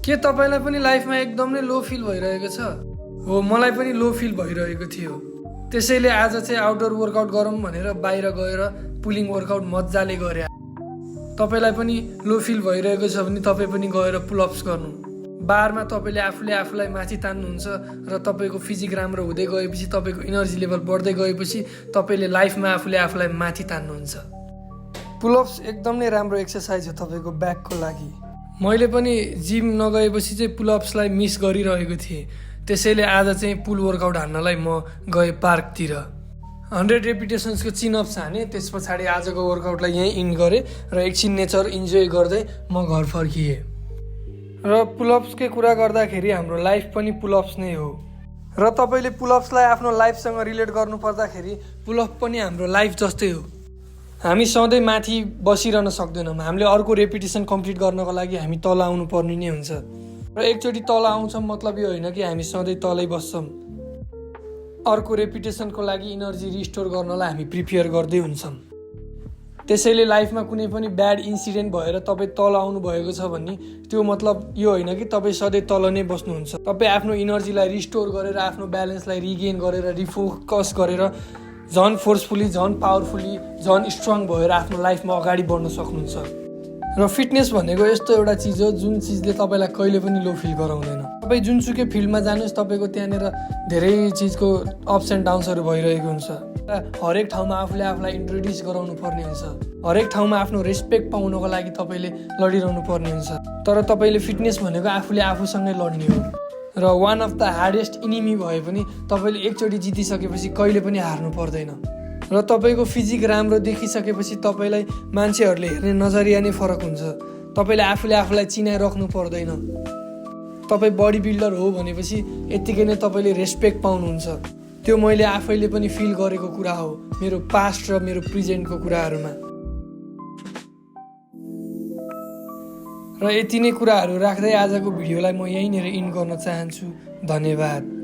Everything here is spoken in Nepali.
के तपाईलाई पनि लाइफमा एकदम नै लो फिल भइरहेको छ? हो, मलाई पनि लो फिल भइरहेको थियो। त्यसैले आज चाहिँ आउटडोर वर्कआउट गरौँ भनेर बाहिर गएर पुलिङ वर्कआउट मजाले गरे। तपाईलाई पनि लो फिल भइरहेको छ भने तपाईँ पनि गएर पुलअप्स गर्नु। बारमा तपाईँले आफूले आफूलाई माथि तान्नुहुन्छ र तपाईँको फिजिक राम्रो हुँदै गएपछि, तपाईँको इनर्जी लेभल बढ्दै गएपछि तपाईँले लाइफमा आफूले आफूलाई माथि तान्नुहुन्छ। पुलअप्स एकदम नै राम्रो एक्सर्साइज हो तपाईँको ब्याकको लागि। मैले पनि जिम नगएपछि चाहिँ पुलअप्सलाई मिस गरिरहेको थिएँ। त्यसैले आज चाहिँ पुल वर्कआउट हान्नलाई म गएँ पार्कतिर। 100 रेपिटेसन्सको चिनअप्स हाने। त्यस पछाडि आजको वर्कआउटलाई यहीँ इन्ड गरेँ र एकछिन नेचर इन्जोय गर्दै म घर फर्किएँ। र पुलअप्सकै कुरा गर्दाखेरि हाम्रो लाइफ पनि पुलअप्स नै हो। र तपाईँले पुलअप्सलाई आफ्नो लाइफसँग रिलेट गर्नु पर्दाखेरि पुलअप पनि हाम्रो लाइफ जस्तै हो। हामी सधैँ माथि बसिरहन सक्दैनौँ। हामीले अर्को रेपिटेसन कम्प्लिट गर्नको लागि हामी तल आउनु पर्ने नै हुन्छ। र एकचोटि तल आउँछौँ मतलब यो होइन कि हामी सधैँ तलै बस्छौँ। अर्को रेपिटेसनको लागि इनर्जी रिस्टोर गर्नलाई हामी प्रिपेयर गर्दै हुन्छौँ। त्यसैले लाइफमा कुनै पनि ब्याड इन्सिडेन्ट भएर तपाईँ तल आउनु भएको छ भने त्यो मतलब यो होइन कि तपाईँ सधैँ तल नै बस्नुहुन्छ। तपाईँ आफ्नो इनर्जीलाई रिस्टोर गरेर, आफ्नो ब्यालेन्सलाई रिगेन गरेर, रिफोकस गरेर झन् फोर्सफुली, झन् पावरफुली, झन् स्ट्रङ भएर आफ्नो लाइफमा अगाडि बढ्न सक्नुहुन्छ। र फिटनेस भनेको यस्तो एउटा चिज हो जुन चिजले तपाईँलाई कहिले पनि लो फिल गराउँदैन। तपाईँ जुनसुकै फिल्डमा जानुहोस्, तपाईँको त्यहाँनिर धेरै चिजको अप्स एन्ड डाउन्सहरू भइरहेको हुन्छ। हरेक ठाउँमा आफूले आफूलाई इन्ट्रोड्युस गराउनु पर्ने हुन्छ। हरेक ठाउँमा आफ्नो रेस्पेक्ट पाउनको लागि तपाईँले लडिरहनु पर्ने हुन्छ। तर तपाईँले फिटनेस भनेको आफूले आफूसँगै लड्ने हो। र one of the hardest enemy भए पनि तपाईँले एकचोटि जितिसकेपछि कहिले पनि हार्नु पर्दैन। र तपाईँको फिजिक राम्रो देखिसकेपछि तपाईँलाई मान्छेहरूले हेर्ने नजरिया नै फरक हुन्छ। तपाईँले आफूले आफूलाई चिनाइराख्नु पर्दैन। तपाईँ बडी बिल्डर हो भनेपछि यत्तिकै नै तपाईँले रेस्पेक्ट पाउनुहुन्छ। त्यो मैले आफैले पनि फिल गरेको कुरा हो मेरो पास्ट र मेरो प्रेजेन्टको कुराहरूमा। र यति नै कुराहरू राख्दै आजको भिडियोलाई म यहीँनिर इन्ड गर्न चाहन्छु। धन्यवाद।